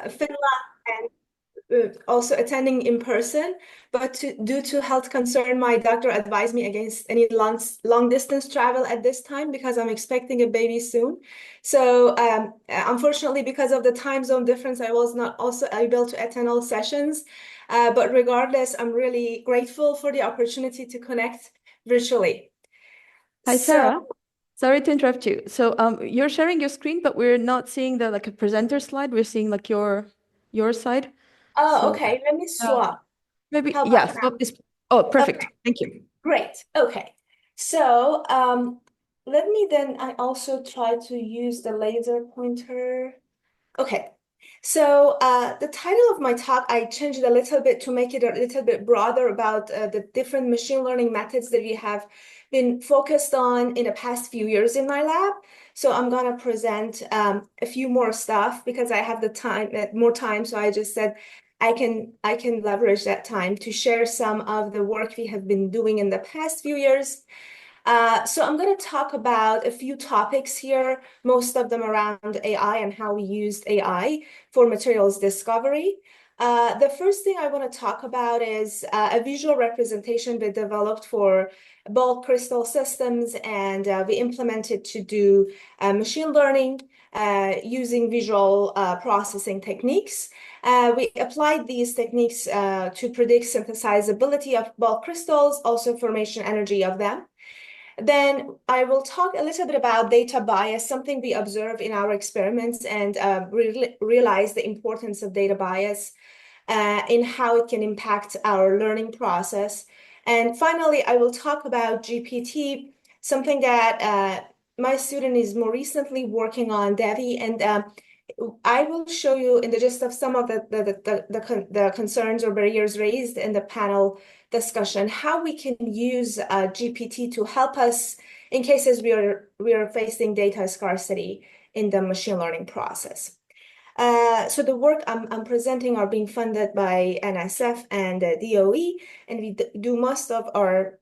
Finland and also attending in person, but due to health concern, my doctor advised me against any long distance travel at this time because I'm expecting a baby soon. So unfortunately, because of the time zone difference, I was not also able to attend all sessions. But regardless, I'm really grateful for the opportunity to connect virtually. Hi, So, Sarah. Sorry to interrupt you. So you're sharing your screen, but we're not seeing the like a presenter slide. We're seeing like your side. oh, So okay, let me swap. maybe How yeah, about now? swap this. Oh, perfect. Okay. Thank you. Great. Okay. So let me then, I also try to use the laser pointer. Okay. So the title of my talk, I changed it a little bit to make it a little bit broader about the different machine learning methods that we have been focused on in the past few years in my lab. So I'm going to present a few more stuff because I have the time, more time. So I just said I can leverage that time to share some of the work we have been doing in the past few years. So I'm going to talk about a few topics here, most of them around AI and how we used AI for materials discovery. The first thing I want to talk about is a visual representation we developed for bulk crystal systems, and we implemented to do machine learning using visual processing techniques. We applied these techniques to predict synthesizability of bulk crystals, also formation energy of them. Then I will talk a little bit about data bias, something we observe in our experiments, and realize the importance of data bias in how it can impact our learning process. And finally, I will talk about GPT, something that my student is more recently working on, Devi, and I will show you in the gist of some of the concerns or barriers raised in the panel discussion, how we can use GPT to help us in cases we are facing data scarcity in the machine learning process. So the work I'm presenting are being funded by NSF and DOE, and we do most of our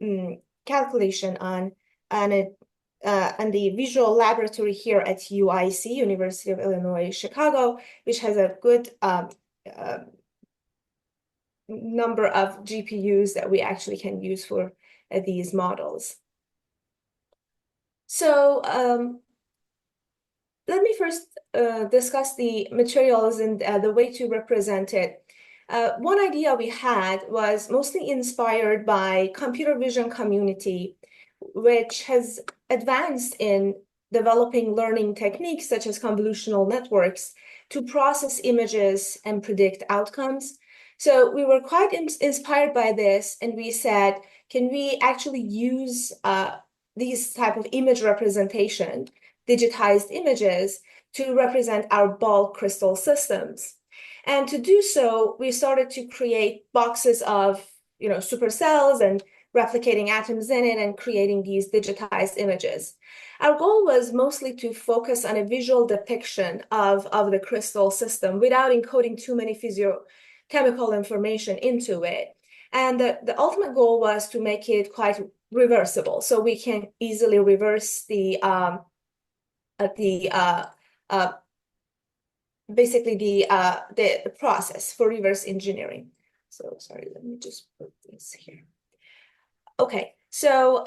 calculation on the visual laboratory here at UIC, University of Illinois, Chicago, which has a good uh, number of GPUs that we actually can use for these models. So let me first discuss the materials and the way to represent it. One idea we had was mostly inspired by computer vision community, which has advanced in developing learning techniques such as convolutional networks to process images and predict outcomes. So we were quite inspired by this, and we said, can we actually use these type of image representation, digitized images, to represent our bulk crystal systems? And to do so, we started to create boxes of, supercells and replicating atoms in it and creating these digitized images. Our goal was mostly to focus on a visual depiction of the crystal system without encoding too many physiochemical information into it. And the ultimate goal was to make it quite reversible, so we can easily reverse the uh, basically the process for reverse engineering. So sorry, let me just put this here. Okay, so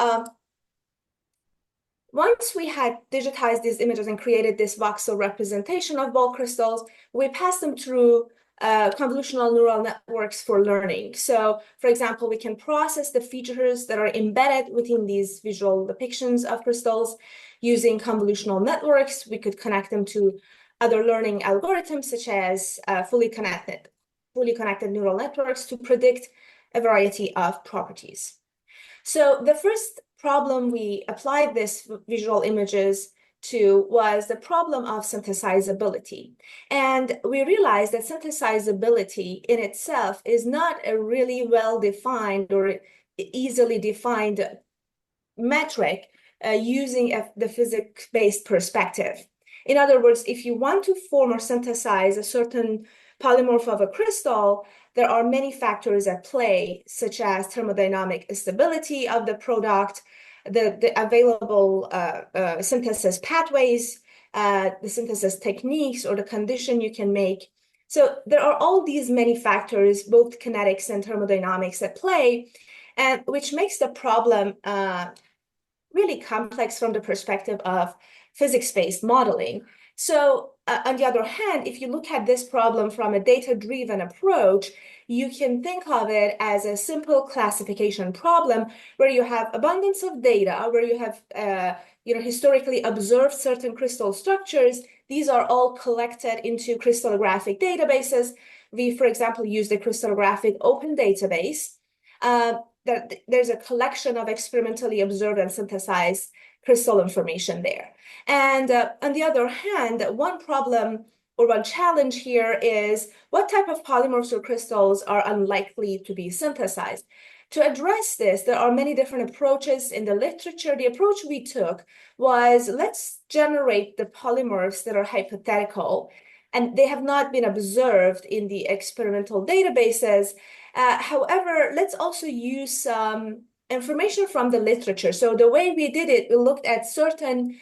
once we had digitized these images and created this voxel representation of bulk crystals, we passed them through convolutional neural networks for learning. So, for example, we can process the features that are embedded within these visual depictions of crystals using convolutional networks. We could connect them to other learning algorithms, such as fully connected neural networks, to predict a variety of properties. So the first problem we applied this visual images to was the problem of synthesizability. And we realized that synthesizability in itself is not a really well-defined or easily defined metric using the physics-based perspective. In other words, if you want to form or synthesize a certain polymorph of a crystal, there are many factors at play, such as thermodynamic stability of the product, the available synthesis pathways, the synthesis techniques, or the condition you can make So there are all these many factors, both kinetics and thermodynamics at play, and which makes the problem really complex from the perspective of physics-based modeling. So on the other hand, if you look at this problem from a data-driven approach, you can think of it as a simple classification problem where you have abundance of data, where you have historically observed certain crystal structures. These are all collected into crystallographic databases. We, for example, use the crystallographic open database. There's a collection of experimentally observed and synthesized crystal information there. And on the other hand, one problem or one challenge here is what type of polymorphs or crystals are unlikely to be synthesized. To address this, there are many different approaches in the literature. The approach we took was let's generate the polymorphs that are hypothetical, and they have not been observed in the experimental databases. However, let's also use some information from the literature. So the way we did it, we looked at certain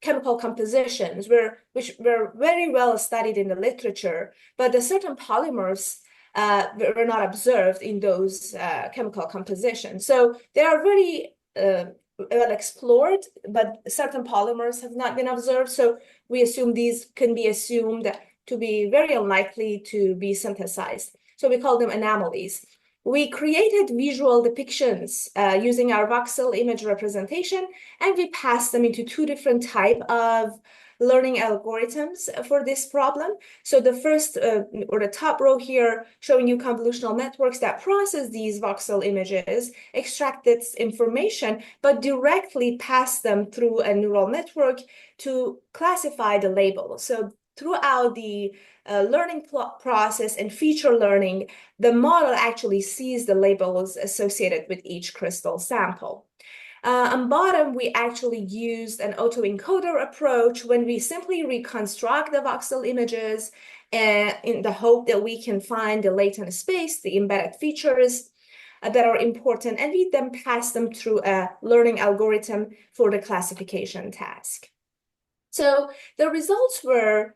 chemical compositions which were very well studied in the literature, but the certain polymorphs were not observed in those chemical compositions. So they are very well explored, but certain polymers have not been observed. So we assume these can be assumed to be very unlikely to be synthesized. So we call them anomalies. We created visual depictions using our voxel image representation, and we passed them into two different types of learning algorithms for this problem. So the first or the top row here showing you convolutional networks that process these voxel images, extract its information, but directly pass them through a neural network to classify the label. So throughout the learning process and feature learning, the model actually sees the labels associated with each crystal sample. On bottom, we actually used an autoencoder approach when we simply reconstruct the voxel images in the hope that we can find the latent space, the embedded features that are important, and we then pass them through a learning algorithm for the classification task. So the results were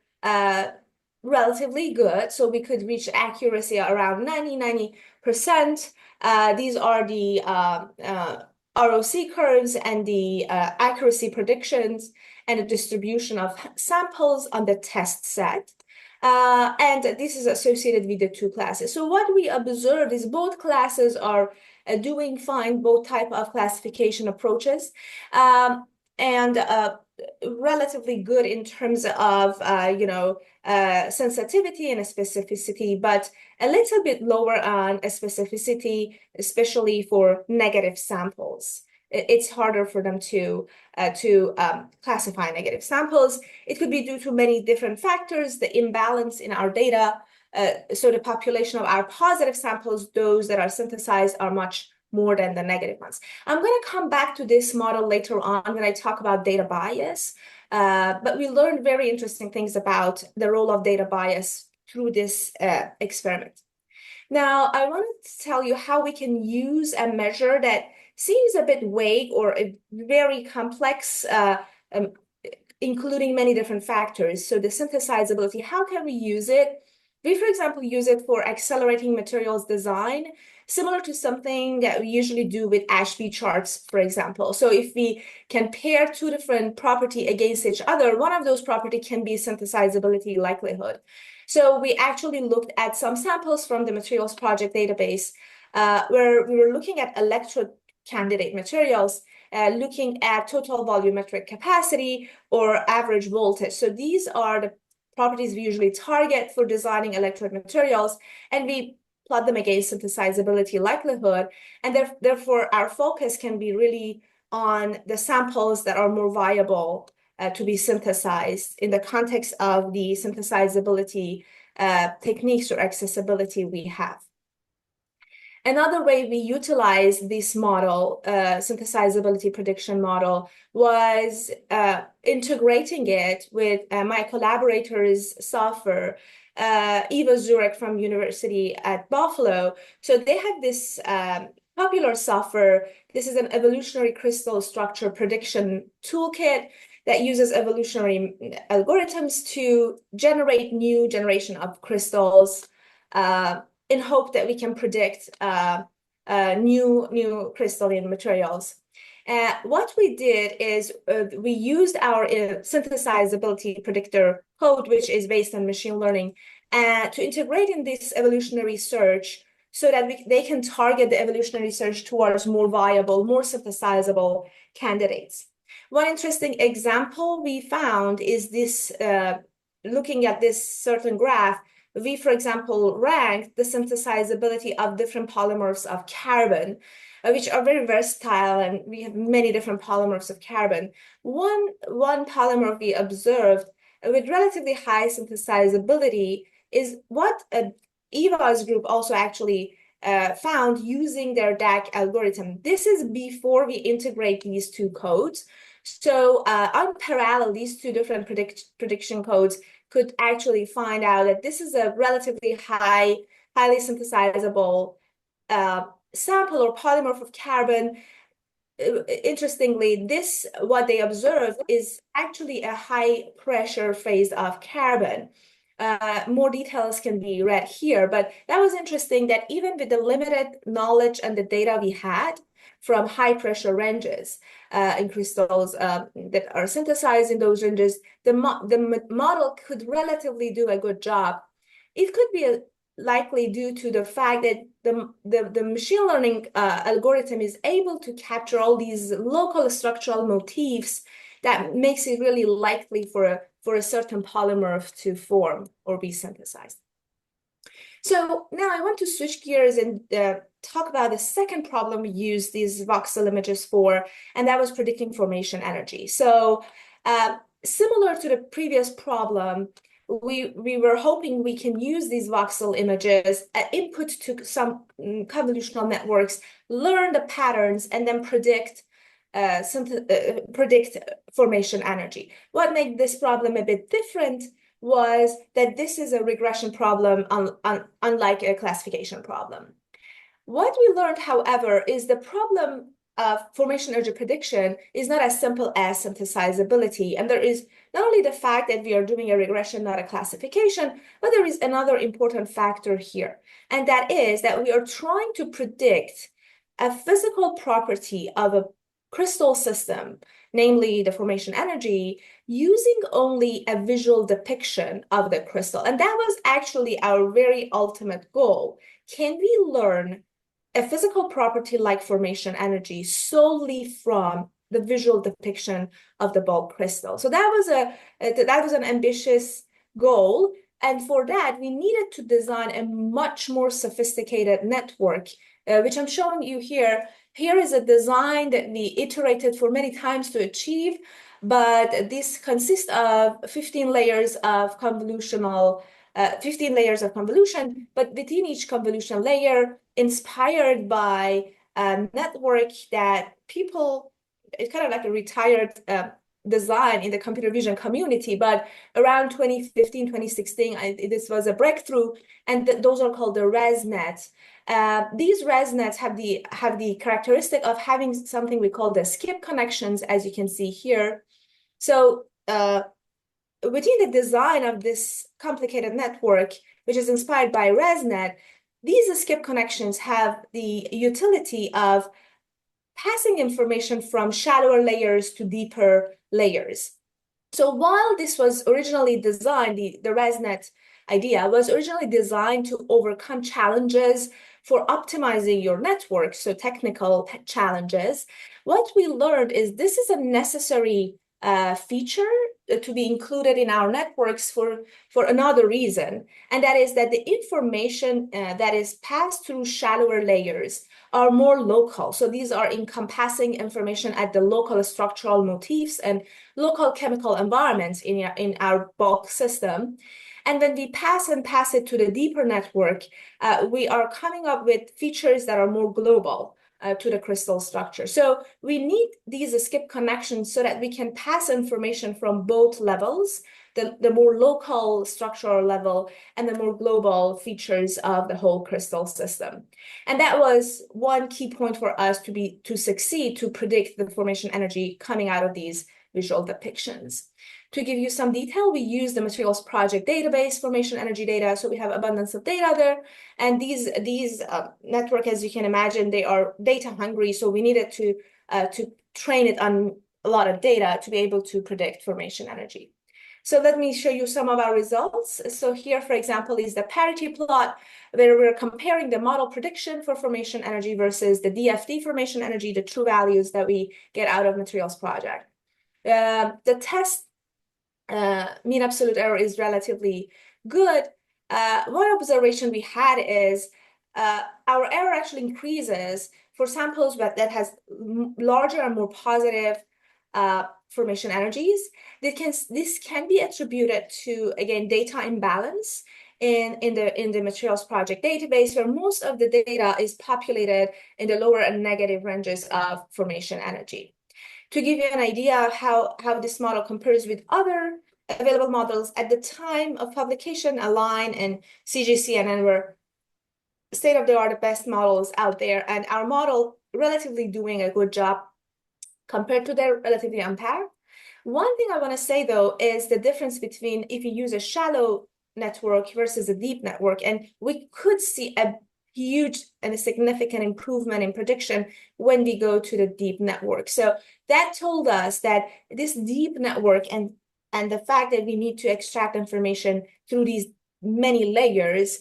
relatively good. So we could reach accuracy around 90%. These are the ROC curves and the accuracy predictions and the distribution of samples on the test set. And this is associated with the two classes. So what we observed is both classes are doing fine, both type of classification approaches. And relatively good in terms of sensitivity and a specificity, but a little bit lower on a specificity, especially for negative samples. It's harder for them to classify negative samples. It could be due to many different factors, the imbalance in our data. So the population of our positive samples, those that are synthesized, are much more than the negative ones. I'm going to come back to this model later on when I talk about data bias, but we learned very interesting things about the role of data bias through this experiment. Now, I wanted to tell you how we can use a measure that seems a bit vague or very complex, including many different factors. So the synthesizability, how can we use it? We, for example, use it for accelerating materials design, similar to something that we usually do with Ashby charts, for example. So if we can pair two different property against each other, one of those property can be synthesizability likelihood. So we actually looked at some samples from the materials project database where we were looking at electrode candidate materials, looking at total volumetric capacity or average voltage. So these are the properties we usually target for designing electrode materials, and we plot them against synthesizability likelihood. And therefore, our focus can be really on the samples that are more viable to be synthesized in the context of the synthesizability techniques or accessibility we have. Another way we utilized this model, synthesizability prediction model, was integrating it with my collaborators' software, Eva Zurek from University at Buffalo. So they have this popular software. This is an evolutionary crystal structure prediction toolkit. that uses evolutionary algorithms to generate new generation of crystals in hope that we can predict new crystalline materials. What we did is we used our synthesizability predictor code, which is based on machine learning, to integrate in this evolutionary search so that they can target the evolutionary search towards more viable, more synthesizable candidates. One interesting example we found is this, looking at this certain graph, we, for example, ranked the synthesizability of different polymorphs of carbon, which are very versatile, and we have many different polymorphs of carbon. One polymer we observed with relatively high synthesizability is what Eva's group also actually found using their DAC algorithm. This is before we integrate these two codes. So on parallel, these two different prediction codes could actually find out that this is a relatively highly synthesizable sample or polymorph of carbon. Interestingly, what they observed is actually a high pressure phase of carbon. More details can be read here, but that was interesting that even with the limited knowledge and the data we had from high pressure ranges in crystals that are synthesized in those ranges, the model could relatively do a good job. It could be likely due to the fact that the machine learning algorithm is able to capture all these local structural motifs that makes it really likely for a certain polymorph to form or be synthesized. So now I want to switch gears and talk about the second problem we used these voxel images for, and that was predicting formation energy. So similar to the previous problem, we were hoping we can use these voxel images as input to some convolutional networks, learn the patterns, and then predict formation energy. What made this problem a bit different was that this is a regression problem unlike a classification problem. What we learned, however, is the problem of formation energy prediction is not as simple as synthesizability. And there is not only the fact that we are doing a regression, not a classification, but there is another important factor here. And that is that we are trying to predict a physical property of a crystal system, namely the formation energy, using only a visual depiction of the crystal. And that was actually our very ultimate goal. Can we learn a physical property like formation energy solely from the visual depiction of the bulk crystal? So that was an ambitious goal. And for that, we needed to design a much more sophisticated network, which I'm showing you here. Here is a design that we iterated for many times to achieve, but this consists of 15 layers of convolution, but within each convolution layer, inspired by a network that it's kind of like a retired design in the computer vision community, but around 2015, 2016, this was a breakthrough, and those are called the ResNets. These ResNets have the characteristic of having something we call the skip connections, as you can see here. So within the design of this complicated network, which is inspired by ResNet, these skip connections have the utility of passing information from shallower layers to deeper layers. So while this was originally designed, the ResNet idea was originally designed to overcome challenges for optimizing your network, so technical challenges, what we learned is this is a necessary feature to be included in our networks for another reason, and that is that the information that is passed through shallower layers are more local. So these are encompassing information at the local structural motifs and local chemical environments in our bulk system. And when we pass it to the deeper network, we are coming up with features that are more global to the crystal structure. So we need these skip connections so that we can pass information from both levels, the more local structural level and the more global features of the whole crystal system. And that was one key point for us to succeed, to predict the formation energy coming out of these visual depictions. To give you some detail, we use the materials project database, formation energy data, so we have abundance of data there. And these network, as you can imagine, they are data hungry, so we needed to train it on a lot of data to be able to predict formation energy. So let me show you some of our results. So here, for example, is the parity plot where we're comparing the model prediction for formation energy versus the DFD formation energy, the true values that we get out of materials project. The test mean absolute error is relatively good. One observation we had is our error actually increases for samples that has larger and more positive formation energies. This can be attributed to, again, data imbalance in the materials project database, where most of the data is populated in the lower and negative ranges of formation energy. To give you an idea of how this model compares with other available models at the time of publication, Align and CGCNN were state-of-the-art, the best models out there, and our model relatively doing a good job compared to their relatively on par. One thing I want to say, though, is the difference between if you use a shallow network versus a deep network, and we could see a huge and a significant improvement in prediction when we go to the deep network. So that told us that this deep network and the fact that we need to extract information through these many layers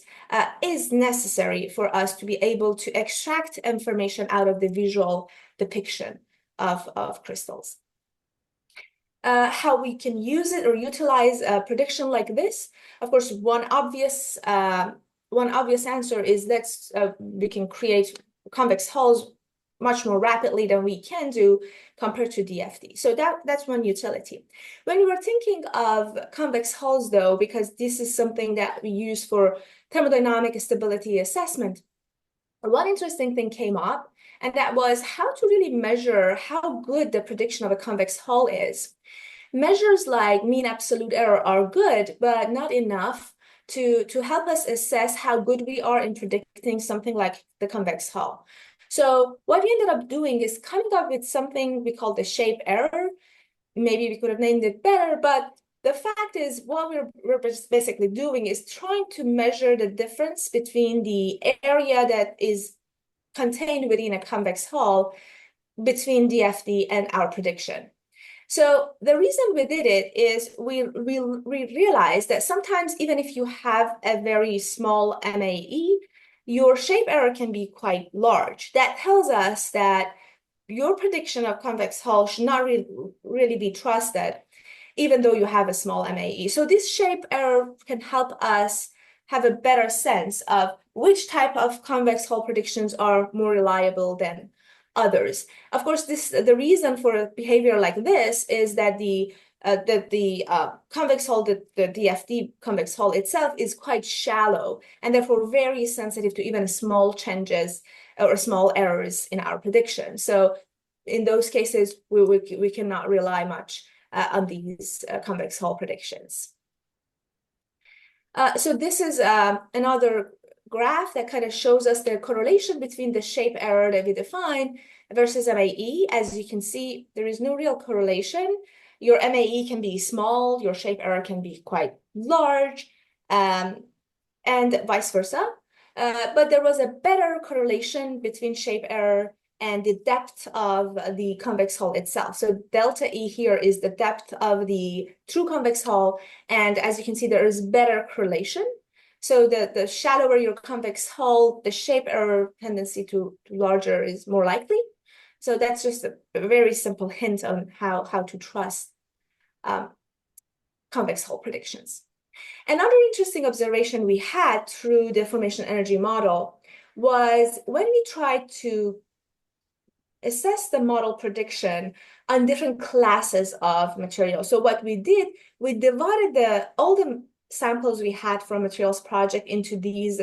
is necessary for us to be able to extract information out of the visual depiction of crystals. How we can use it or utilize a prediction like this. Of course, one obvious answer is that we can create convex hulls much more rapidly than we can do compared to DFD. So that's one utility. When we were thinking of convex hulls, though, because this is something that we use for thermodynamic stability assessment, one interesting thing came up, and that was how to really measure how good the prediction of a convex hull is. Measures like mean absolute error are good, but not enough to help us assess how good we are in predicting something like the convex hull. So what we ended up doing is coming up with something we call the shape error. Maybe we could have named it better, but the fact is what we're basically doing is trying to measure the difference between the area that is contained within a convex hull between DFD and our prediction. So the reason we did it is we realized that sometimes even if you have a very small MAE, your shape error can be quite large. That tells us that your prediction of convex hull should not really be trusted, even though you have a small MAE. So this shape error can help us have a better sense of which type of convex hull predictions are more reliable than others. Of course, the reason for a behavior like this is that the convex hull, the DFD convex hull itself is quite shallow and therefore very sensitive to even small changes or small errors in our prediction. So in those cases, we cannot rely much on these convex hull predictions. So this is another graph that kind of shows us the correlation between the shape error that we define versus MAE. As you can see, there is no real correlation. Your MAE can be small, your shape error can be quite large, and vice versa. But there was a better correlation between shape error and the depth of the convex hull itself. So delta E here is the depth of the true convex hull. And as you can see, there is better correlation. So the shallower your convex hull, the shape error tendency to larger is more likely. So that's just a very simple hint on how to trust convex hull predictions. Another interesting observation we had through the formation energy model was when we tried to assess the model prediction on different classes of materials. So what we did, we divided all the samples we had from materials project into these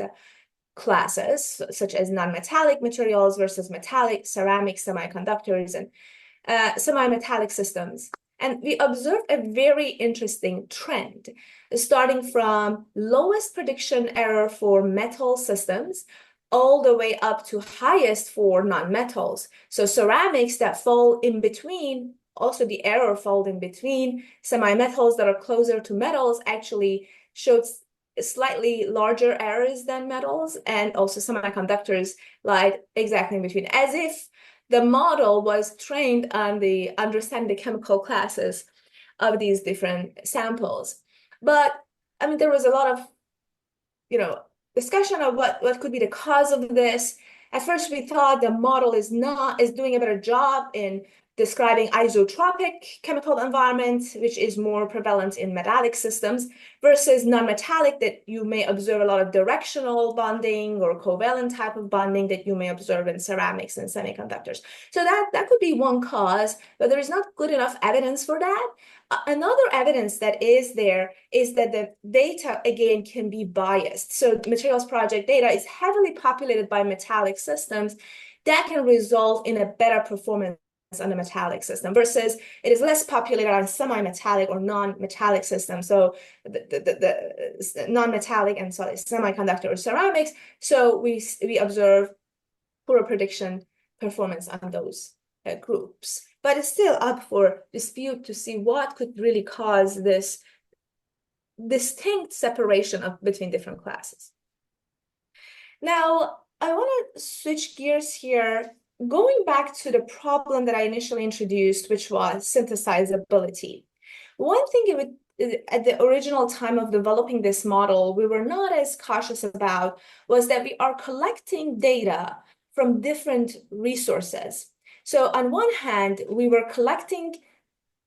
classes, such as non-metallic materials versus metallic, ceramic, semiconductors, and semi-metallic systems. And we observed a very interesting trend, starting from lowest prediction error for metal systems all the way up to highest for non-metals. So ceramics that fall in between also the error fold in between. Semi-metals that are closer to metals actually showed slightly larger errors than metals, and also semiconductors lied exactly in between, as if the model was trained on the understanding the chemical classes of these different samples. But I mean, there was a lot of, discussion of what could be the cause of this. At first, we thought the model is doing a better job in describing isotropic chemical environments, which is more prevalent in metallic systems, versus non-metallic, that you may observe a lot of directional bonding or covalent type of bonding that you may observe in ceramics and semiconductors. So that could be one cause, but there is not good enough evidence for that. Another evidence that is there is that the data, again, can be biased. So materials project data is heavily populated by metallic systems that can result in a better performance on the metallic system, versus it is less populated on semi-metallic or non-metallic systems. So the non-metallic and semiconductor or ceramics. So we observe poorer prediction performance on those groups. But it's still up for dispute to see what could really cause this distinct separation between different classes. Now, I want to switch gears here, going back to the problem that I initially introduced, which was synthesizability. One thing at the original time of developing this model, we were not as cautious about was that we are collecting data from different resources. So on one hand, we were collecting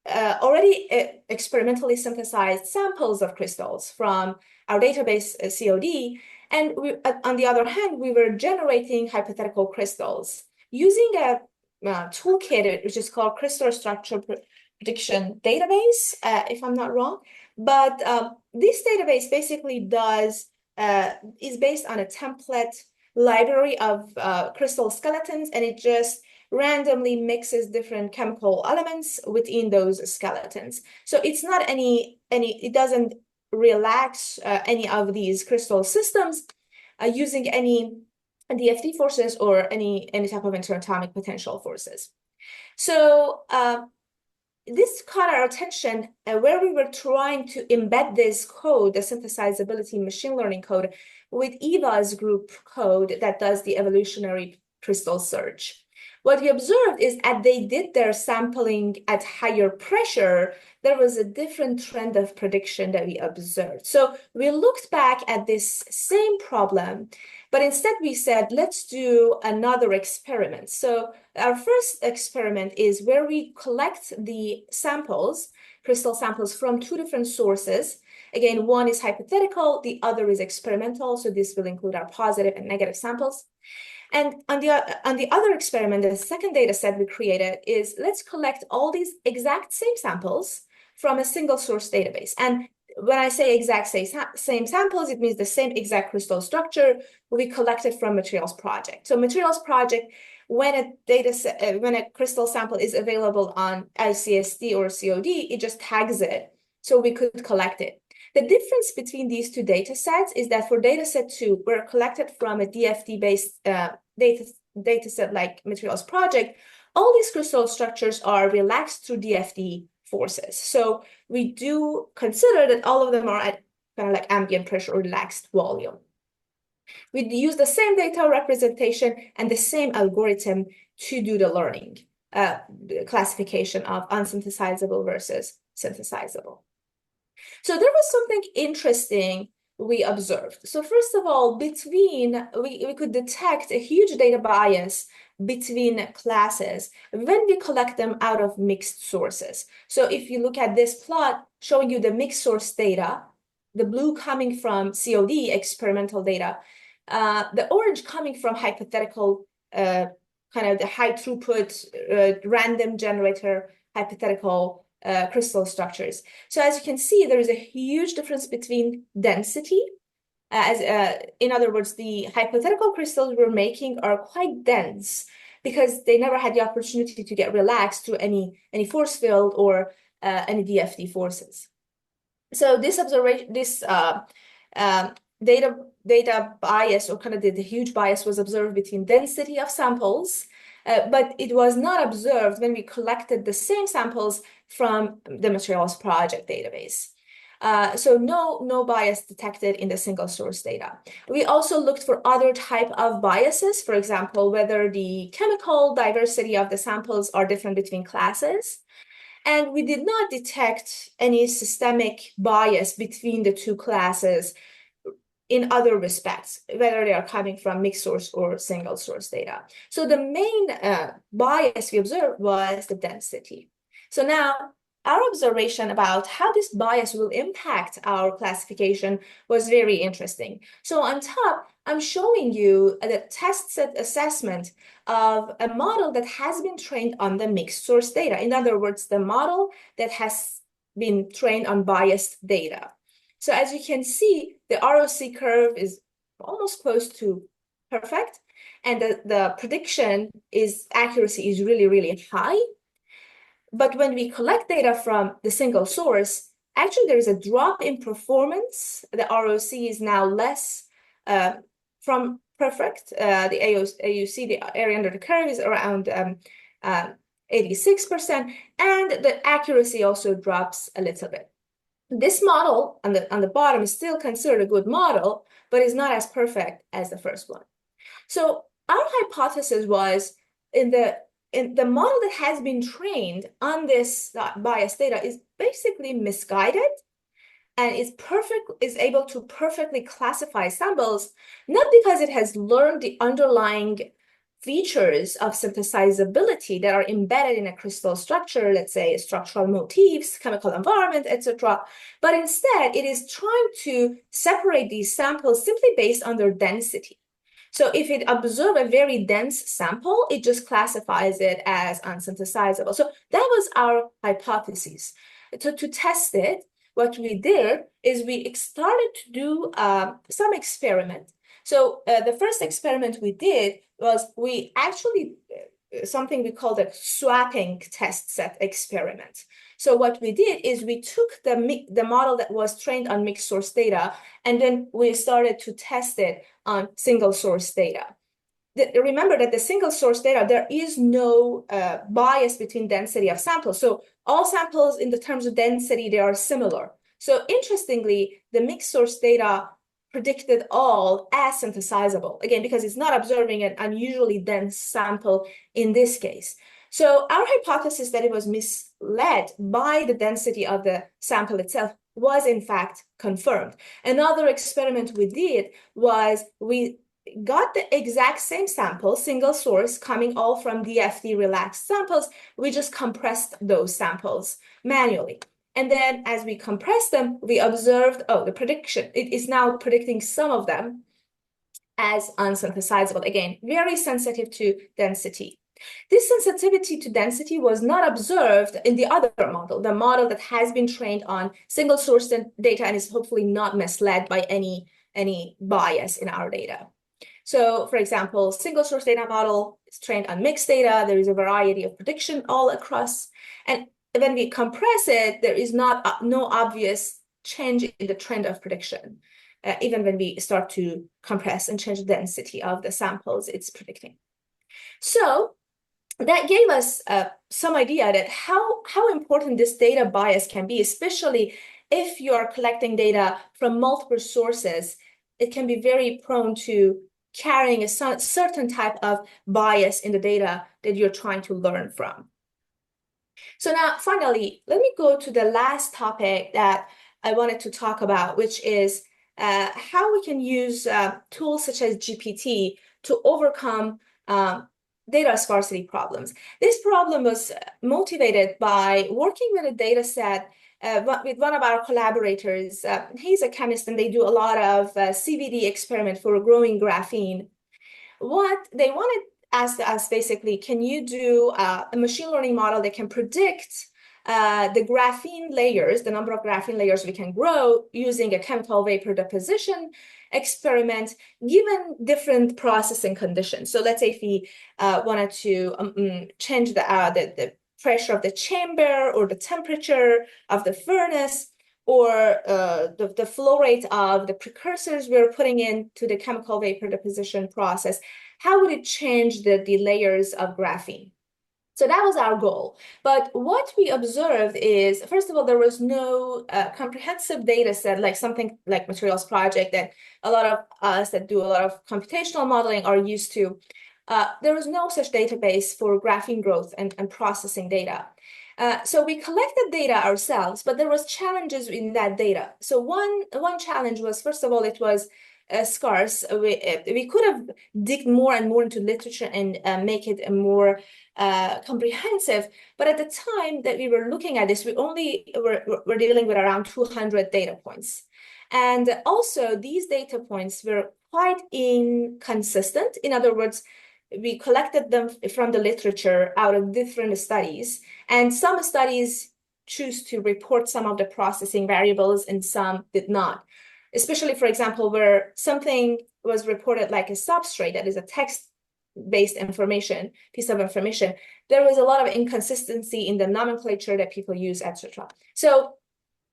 already experimentally synthesized samples of crystals from our database COD. And on the other hand, we were generating hypothetical crystals using a toolkit, which is called Crystal Structure Prediction Database, if I'm not wrong. But this database basically is based on a template library of crystal skeletons, and it just randomly mixes different chemical elements within those skeletons. So it's not it doesn't relax any of these crystal systems using any DFT forces or any type of interatomic potential forces. So this caught our attention where we were trying to embed this code, the synthesizability machine learning code, with Eva's group code that does the evolutionary crystal search. What we observed is as they did their sampling at higher pressure, there was a different trend of prediction that we observed. So we looked back at this same problem, but instead we said, let's do another experiment. So our first experiment is where we collect the samples, crystal samples from two different sources. Again, one is hypothetical, the other is experimental. So this will include our positive and negative samples. And on the other experiment, the second data set we created is let's collect all these exact same samples from a single source database. And when I say exact same samples, it means the same exact crystal structure we collected from Materials Project. So Materials Project, when a crystal sample is available on ICSD or COD, it just tags it, so we could collect it. The difference between these two data sets is that for data set 2, we're collected from a DFT-based data set like Materials Project. All these crystal structures are relaxed through DFT forces. So we do consider that all of them are at kind of like ambient pressure or relaxed volume. We use the same data representation and the same algorithm to do the learning, the classification of unsynthesizable versus synthesizable. So there was something interesting we observed. So first of all, we could detect a huge data bias between classes when we collect them out of mixed sources. So if you look at this plot showing you the mixed source data, the blue coming from COD, experimental data, the orange coming from hypothetical, kind of the high throughput, random generator, hypothetical crystal structures. So as you can see, there is a huge difference between density. In other words, the hypothetical crystals we're making are quite dense because they never had the opportunity to get relaxed through any force field or any DFT forces. So this observation, this data bias, or kind of the huge bias, was observed between density of samples but it was not observed when we collected the same samples from the materials project database. So no bias detected in the single source data. We also looked for other type of biases, for example, whether the chemical diversity of the samples are different between classes. And we did not detect any systemic bias between the two classes in other respects, whether they are coming from mixed source or single source data. So the main bias we observed was the density. So now our observation about how this bias will impact our classification was very interesting. So on top, I'm showing you the test set assessment of a model that has been trained on the mixed source data. In other words, the model that has been trained on biased data. So as you can see, the ROC curve is almost close to perfect, and the prediction accuracy is really, really high. But when we collect data from the single source, actually there is a drop in performance. The ROC is now less from perfect. The AUC, the area under the curve, is around 86%, and the accuracy also drops a little bit. This model on the bottom is still considered a good model, but is not as perfect as the first one. So our hypothesis was in the model that has been trained on this bias data is basically misguided and is able to perfectly classify samples, not because it has learned the underlying features of synthesizability that are embedded in a crystal structure, let's say structural motifs, chemical environment, etc. But instead, it is trying to separate these samples simply based on their density. So if it observes a very dense sample, it just classifies it as unsynthesizable. So that was our hypothesis. So to test it, what we did is we started to do some experiment. So the first experiment we did was we actually something we called a swapping test set experiment. So what we did is we took the model that was trained on mixed source data, and then we started to test it on single source data. Remember that the single source data, there is no bias between density of samples. So all samples in the terms of density, they are similar. So interestingly, the mixed source data predicted all as synthesizable, again, because it's not observing an unusually dense sample in this case. So our hypothesis that it was misled by the density of the sample itself was in fact confirmed. Another experiment we did was we got the exact same sample, single source, coming all from DFT relaxed samples. We just compressed those samples manually. And then as we compressed them, we observed, the prediction, it is now predicting some of them as unsynthesizable. Again, very sensitive to density. This sensitivity to density was not observed in the other model, the model that has been trained on single source data and is hopefully not misled by any bias in our data. So for example, single source data model is trained on mixed data. There is a variety of prediction all across. And when we compress it, there is no obvious change in the trend of prediction, even when we start to compress and change the density of the samples it's predicting. So that gave us some idea that how important this data bias can be, especially if you are collecting data from multiple sources. It can be very prone to carrying a certain type of bias in the data that you're trying to learn from. So now, finally, let me go to the last topic that I wanted to talk about, which is how we can use tools such as GPT to overcome data scarcity problems. This problem was motivated by working with a data set with one of our collaborators. He's a chemist, and they do a lot of CVD experiment for growing graphene. What they wanted asked us basically, can you do a machine learning model that can predict the graphene layers, the number of graphene layers we can grow using a chemical vapor deposition experiment, given different processing conditions. So let's say if we wanted to change the pressure of the chamber or the temperature of the furnace, or the flow rate of the precursors we're putting into the chemical vapor deposition process, how would it change the layers of graphene? So that was our goal. But what we observed is, first of all, there was no comprehensive data set, like something like Materials Project that a lot of us that do a lot of computational modeling are used to. There was no such database for graphene growth and processing data. So we collected data ourselves, but there was challenges in that data. So one challenge was, first of all, it was scarce. We could have dig more and more into literature and make it a more comprehensive. But at the time that we were looking at this, we only were dealing with around 200 data points. And also, these data points were quite inconsistent. In other words, we collected them from the literature out of different studies, and some studies choose to report some of the processing variables and some did not. Especially, for example, where something was reported like a substrate, that is a text-based information, piece of information, there was a lot of inconsistency in the nomenclature that people use, etc. So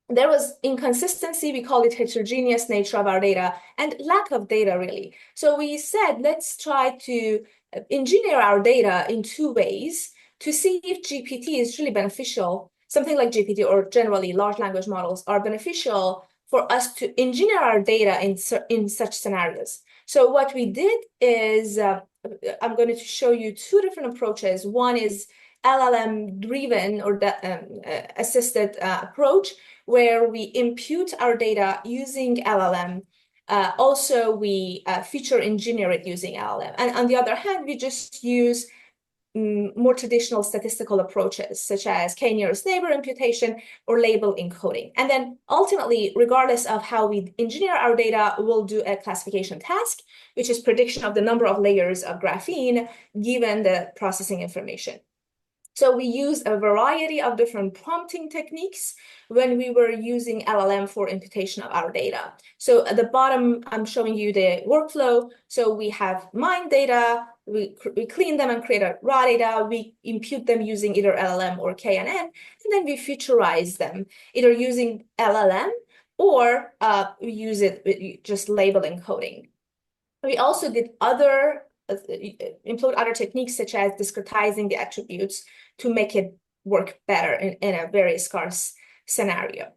there was inconsistency, we call it heterogeneous nature of our data, and lack of data, really. So we said, let's try to engineer our data in two ways to see if GPT is really beneficial. Something like GPT or generally large language models are beneficial for us to engineer our data in such scenarios. So what we did is, I'm going to show you two different approaches. One is LLM-driven or the assisted approach, where we impute our data using LLM. Also, we feature engineer it using LLM. And on the other hand, we just use more traditional statistical approaches, such as k-nearest neighbor imputation or label encoding. And then ultimately, regardless of how we engineer our data, we'll do a classification task, which is prediction of the number of layers of graphene given the processing information. So we use a variety of different prompting techniques when we were using LLM for imputation of our data. So at the bottom, I'm showing you the workflow. So we have mined data, we clean them and create a raw data, we impute them using either LLM or KNN, and then we featureize them, either using LLM or we use it with just label encoding. We also did employed other techniques such as discretizing the attributes to make it work better in a very scarce scenario.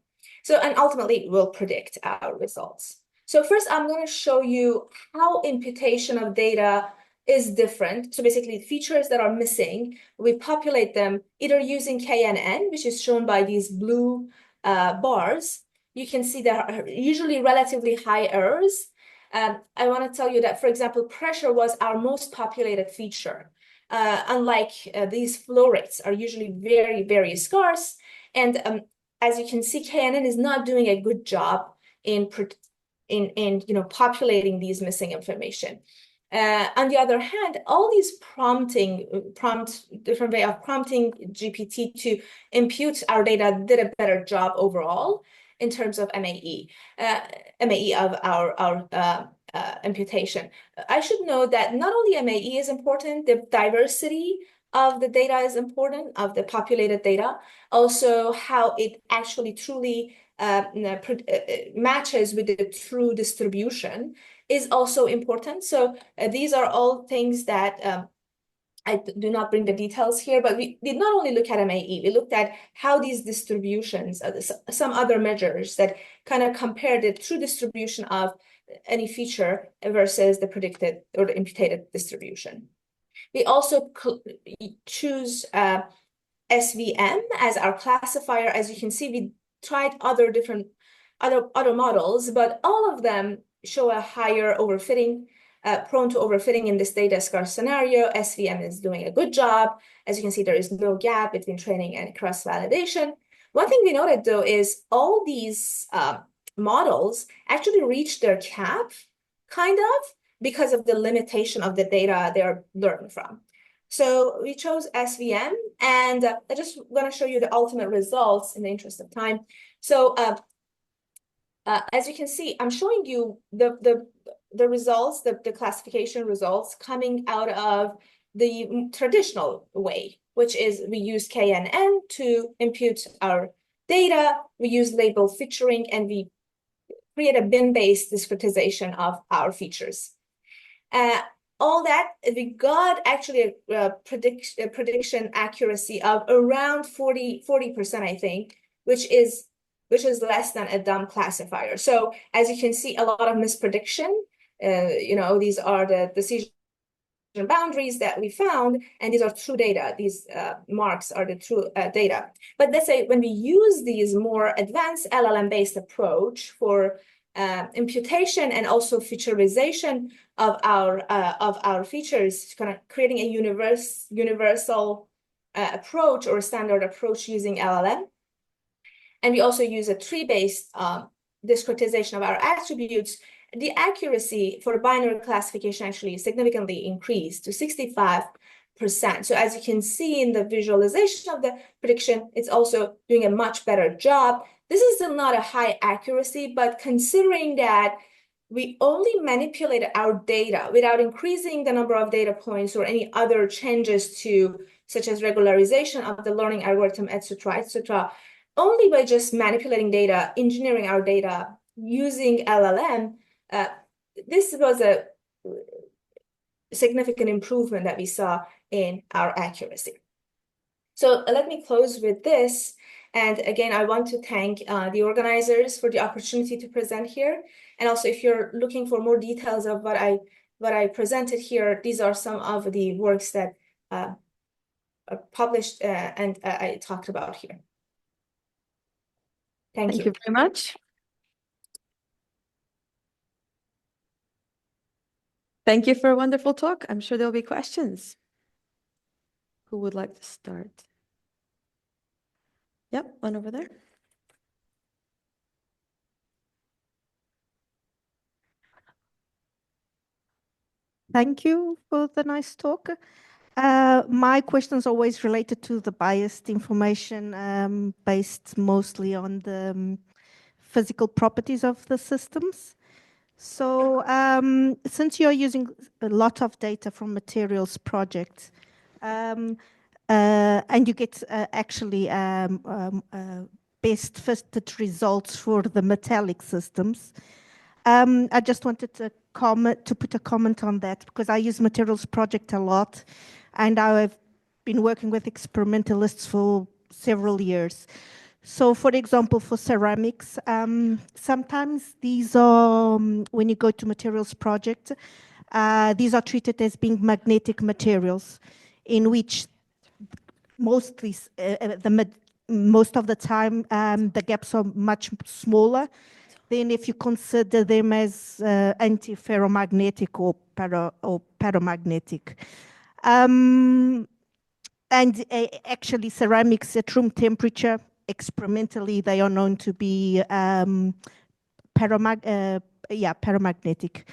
So, and ultimately we'll predict our results. So first I'm going to show you how imputation of data is different. So basically features that are missing, we populate them either using KNN, which is shown by these blue bars. You can see there are usually relatively high errors. I want to tell you that, for example, pressure was our most populated feature. Unlike these flow rates are usually very, very scarce. And as you can see, KNN is not doing a good job in populating these missing information. On the other hand, all these different way of prompting GPT to impute our data did a better job overall in terms of MAE of our imputation. I should note that not only MAE is important, the diversity of the data is important, of the populated data, also how it actually truly matches with the true distribution is also important. So these are all things that I do not bring the details here, but we did not only look at MAE, we looked at how these distributions, some other measures that kind of compare the true distribution of any feature versus the predicted or the imputed distribution. We also choose SVM as our classifier. As you can see, we tried other models, but all of them show a higher overfitting, prone to overfitting in this data scarce scenario. SVM is doing a good job. As you can see, there is no gap between training and cross-validation. One thing we noted, though, is all these models actually reach their cap, kind of, because of the limitation of the data they're learning from. So we chose SVM, and I just want to show you the ultimate results in the interest of time. So as you can see, I'm showing you the results, the classification results coming out of the traditional way, which is we use KNN to impute our data, we use label featuring, and we create a bin-based discretization of our features. All that, we got actually a prediction accuracy of around 40%, I think, which is less than a dumb classifier. So as you can see, a lot of misprediction. These are the decision boundaries that we found, and these are true data. These marks are the true data. But let's say when we use these more advanced LLM-based approach for imputation and also featureization of our features, kind of creating a universal approach or standard approach using LLM. And we also use a tree-based discretization of our attributes. The accuracy for binary classification actually significantly increased to 65%. So as you can see in the visualization of the prediction, it's also doing a much better job. This is still not a high accuracy, but considering that we only manipulated our data without increasing the number of data points or any other changes to, such as regularization of the learning algorithm, etc., only by just manipulating data, engineering our data using LLM, this was a significant improvement that we saw in our accuracy. So let me close with this. And again, I want to thank the organizers for the opportunity to present here. And also, if you're looking for more details of what I presented here, these are some of the works that are published and I talked about here. Thank Thank you. you very much. Thank you for a wonderful talk. I'm sure there'll be questions. Who would like to start? Yep, one over there. Thank you for the nice talk. My question is always related to the biased information based mostly on the physical properties of the systems. So since you're using a lot of data from materials projects, and you get actually best fitted results for the metallic systems, I just wanted to put a comment on that because I use materials project a lot, and I've been working with experimentalists for several years. So, for example, for ceramics, sometimes these are, when you go to materials project, these are treated as being magnetic materials, in which mostly most of the time the gaps are much smaller than if you consider them as anti-ferromagnetic or paramagnetic. And actually, ceramics at room temperature, experimentally, they are known to be paramagnetic.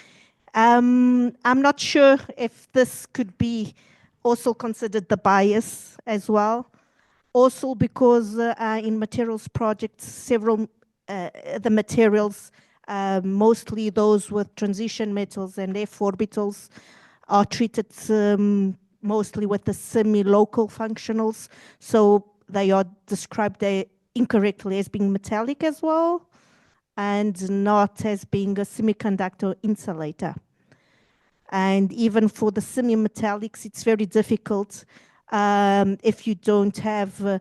I'm not sure if this could be also considered the bias as well. Also because in materials projects, several the materials, mostly those with transition metals and F orbitals, are treated mostly with the semi-local functionals. So they are described incorrectly as being metallic as well, and not as being a semiconductor insulator. And even for the semi-metallics, it's very difficult if you don't have,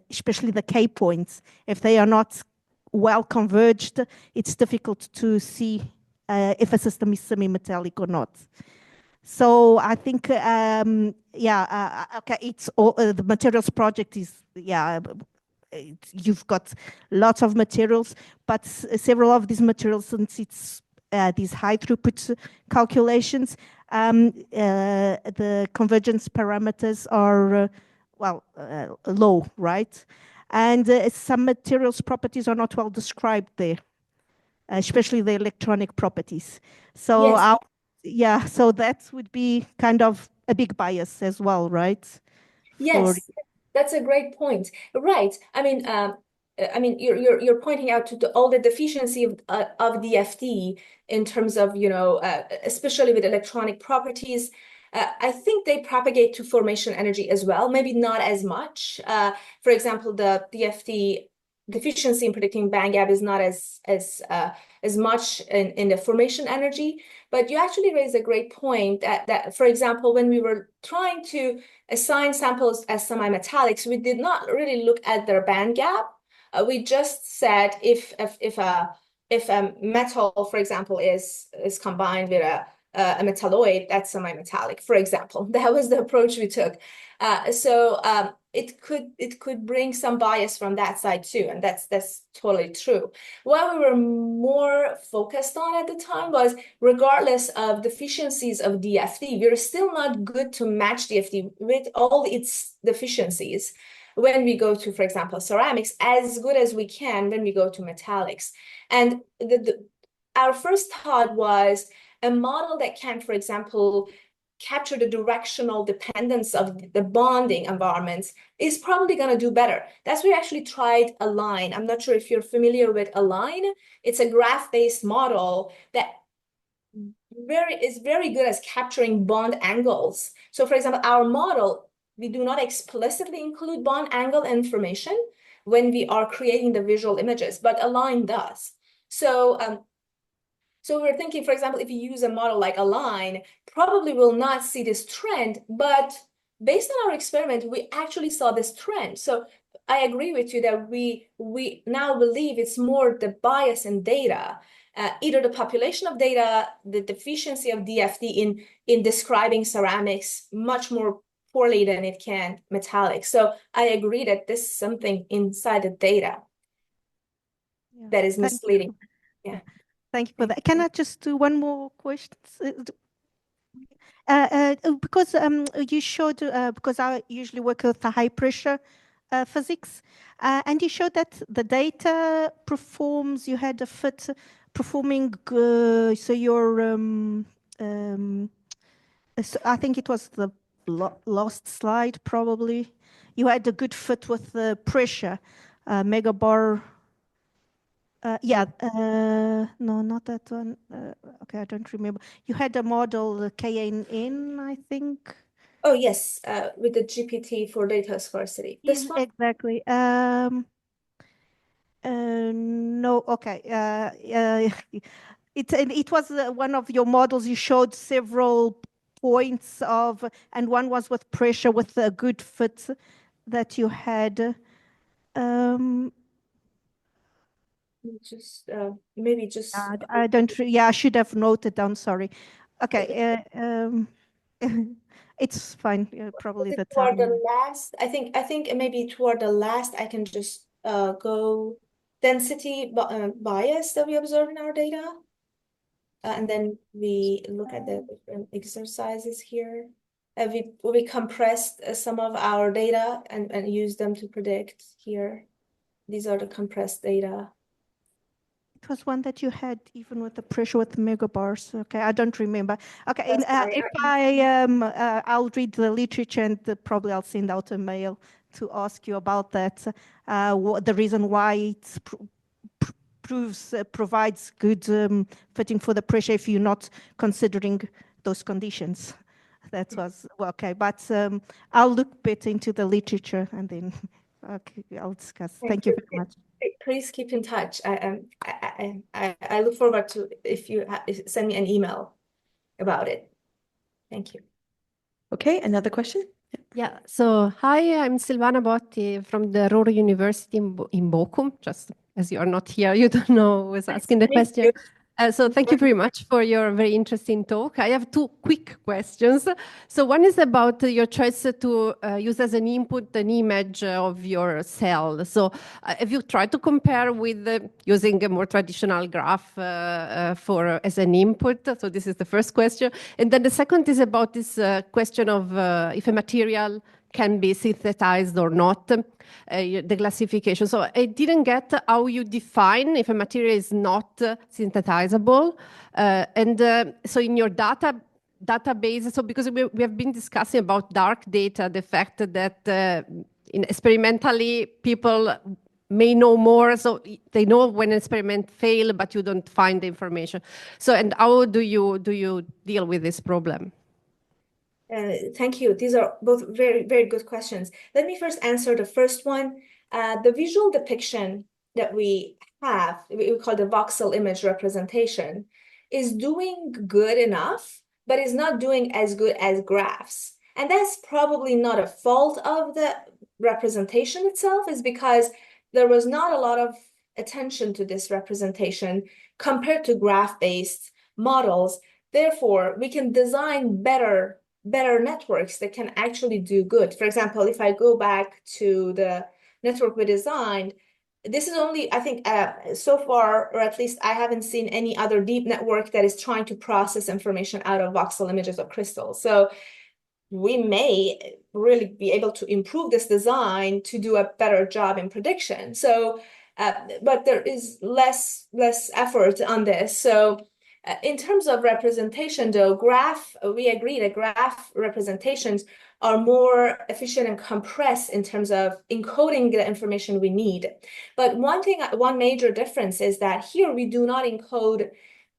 especially the K points, if they are not well converged, it's difficult to see if a system is semi-metallic or not. So I think, okay, it's all, the materials project is, you've got lots of materials, but several of these materials, since it's these high throughput calculations, the convergence parameters are, low, right? And some materials properties are not well described there, especially the electronic properties. So Yes. so that would be kind of a big bias as well, right? Yes, that's a great point. Right. I mean, you're pointing out to all the deficiency of DFT in terms of, especially with electronic properties. I think they propagate to formation energy as well, maybe not as much. For example, the DFT deficiency in predicting band gap is not as much in the formation energy. But you actually raised a great point that, for example, when we were trying to assign samples as semi-metallics, we did not really look at their band gap. We just said if a metal, for example, is combined with a metalloid, that's semi-metallic, for example. That was the approach we took. It could bring some bias from that side too, and that's totally true. What we were more focused on at the time was, regardless of deficiencies of DFT, we're still not good to match DFT with all its deficiencies when we go to, for example, ceramics, as good as we can when we go to metallics. And our first thought was a model that can, for example, capture the directional dependence of the bonding environments is probably going to do better. That's why we actually tried Align. I'm not sure if you're familiar with Align. It's a graph-based model that is very good at capturing bond angles. So, for example, our model, we do not explicitly include bond angle information when we are creating the visual images, but Align does. So we're thinking, for example, if you use a model like Align, probably will not see this trend, but based on our experiment, we actually saw this trend. So I agree with you that we now believe it's more the bias in data, either the population of data, the deficiency of DFT in describing ceramics much more poorly than it can metallics. So I agree that this is something inside the data that is misleading. Yeah. Thank you for that. Can I just do one more question? Because you showed, because I usually work with the high pressure physics, and you showed that the data performs, you had a fit performing, so your, so I think it was the last slide probably, you had a good fit with the pressure, megabar. No, not that one. Okay, I don't remember. You had a model, KNN, I think. Oh, yes, with the GPT for data scarcity. This one? Exactly. No, okay. It was one of your models. You showed several points of, and one was with pressure with a good fit that you had. Just maybe just I don't. Yeah, I should have noted down. Sorry. Okay. It's fine. Probably the toward the time. last. I think maybe toward the last I can just go density bias that we observe in our data, and then we look at the different exercises here. We compressed some of our data and use them to predict here. These are the compressed data. It was one that you had even with the pressure with megabars. Okay, I don't remember. Okay, if I'll read the literature and probably I'll send out a mail to ask you about that. The reason why it provides good fitting for the pressure if you're not considering those conditions. That was okay, but I'll look better into the literature and then I'll discuss. Thank you very much. Please keep in touch. I look forward to if you send me an email about it. Thank you. Okay, another question? Yeah, so hi, I'm Silvana Botti from the Ruhr University in Bochum. Just as you are not here, you don't know who was asking the question. So thank you very much for your very interesting talk. I have two quick questions. So one is about your choice to use as an input an image of your cell. So have you tried to compare with using a more traditional graph as an input? So this is the first question. And then the second is about this question of if a material can be synthesized or not, the classification. So I didn't get how you define if a material is not synthesizable. So in your database, so because we have been discussing about dark data, the fact that experimentally people may know more, so they know when an experiment failed, but you don't find the information. So, and how do you deal with this problem? Thank you. These are both very, very good questions. Let me first answer the first one. The visual depiction that we have, we call the voxel image representation, is doing good enough, but is not doing as good as graphs. And that's probably not a fault of the representation itself, is because there was not a lot of attention to this representation compared to graph-based models. Therefore, we can design better networks that can actually do good. For example, if I go back to the network we designed, this is only, I think, so far, or at least I haven't seen any other deep network that is trying to process information out of voxel images of crystals. So we may really be able to improve this design to do a better job in prediction. So, but there is less effort on this. So in terms of representation, though, we agree that graph representations are more efficient and compressed in terms of encoding the information we need. But one major difference is that here we do not encode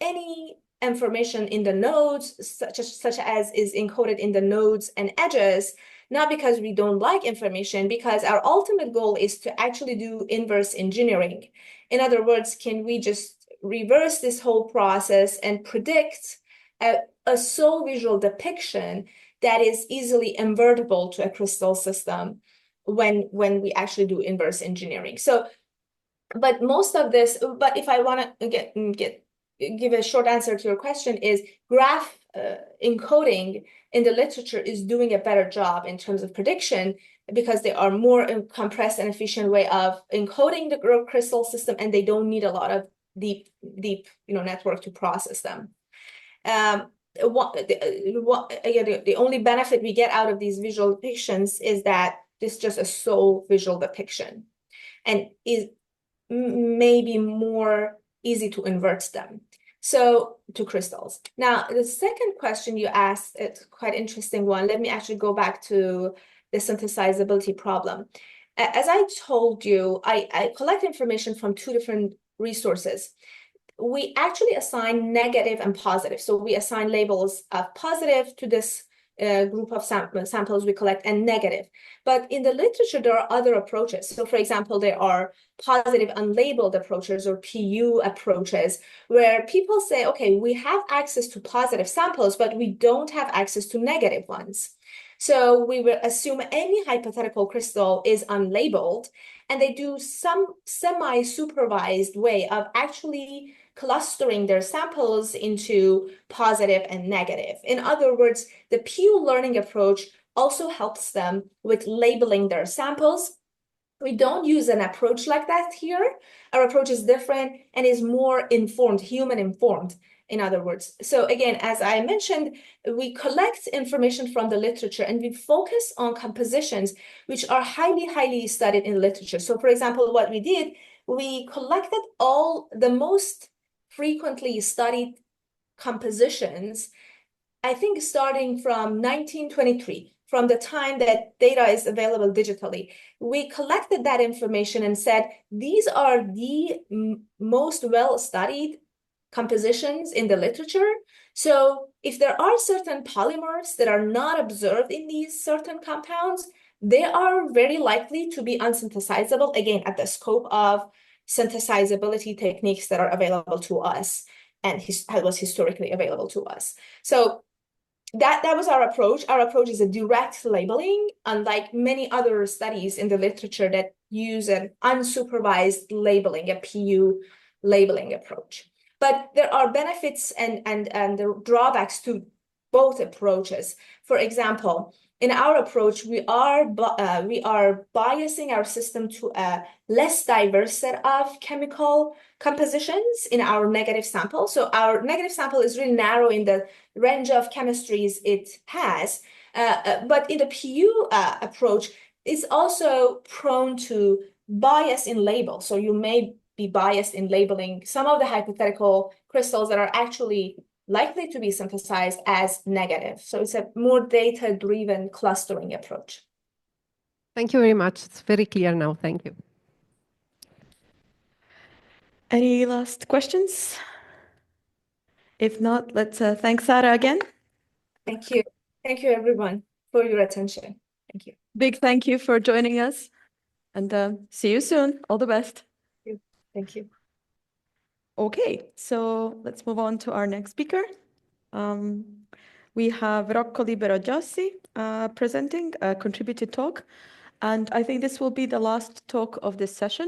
any information in the nodes, such as is encoded in the nodes and edges, not because we don't like information, because our ultimate goal is to actually do inverse engineering. In other words, can we just reverse this whole process and predict a sole visual depiction that is easily invertible to a crystal system when we actually do inverse engineering. So, but most of this, but if I want to give a short answer to your question, is graph encoding in the literature is doing a better job in terms of prediction because they are more compressed and efficient way of encoding the crystal system, and they don't need a lot of deep network to process them. Again, the only benefit we get out of these visual depictions is that this is just a sole visual depiction, and is maybe more easy to invert them to crystals. Now, the second question you asked, it's quite interesting one. Let me actually go back to the synthesizability problem. As I told you, I collect information from two different resources. We actually assign negative and positive. So we assign labels of positive to this group of samples we collect and negative. But in the literature, there are other approaches. So for example, there are positive unlabeled approaches or PU approaches where people say, okay, we have access to positive samples, but we don't have access to negative ones. So we will assume any hypothetical crystal is unlabeled, and they do some semi-supervised way of actually clustering their samples into positive and negative. In other words, the PU learning approach also helps them with labeling their samples. We don't use an approach like that here. Our approach is different and is more informed, human informed, in other words. So again, as I mentioned, we collect information from the literature and we focus on compositions which are highly, highly studied in literature. So for example, what we did, we collected all the most frequently studied compositions, I think starting from 1923, from the time that data is available digitally. We collected that information and said, these are the most well-studied compositions in the literature. So if there are certain polymers that are not observed in these certain compounds, they are very likely to be unsynthesizable, again, at the scope of synthesizability techniques that are available to us and was historically available to us. So that was our approach. Our approach is a direct labeling, unlike many other studies in the literature that use an unsupervised labeling, a PU labeling approach. But there are benefits and the drawbacks to both approaches. For example, in our approach, we are biasing our system to a less diverse set of chemical compositions in our negative sample. So our negative sample is really narrow in the range of chemistries it has. But in the PU approach, it's also prone to bias in label. So you may be biased in labeling some of the hypothetical crystals that are actually likely to be synthesized as negative. So it's a more data-driven clustering approach. Thank you very much. It's very clear now. Thank you. Any last questions? If not, let's thank Sara again. Thank you. Thank you, everyone, for your attention. Thank you. Big thank you for joining us, and see you soon. All the best. Thank you. Okay, so let's move on to our next speaker. We have Rocco Libero Giossi presenting a contributed talk, and I think this will be the last talk of this session.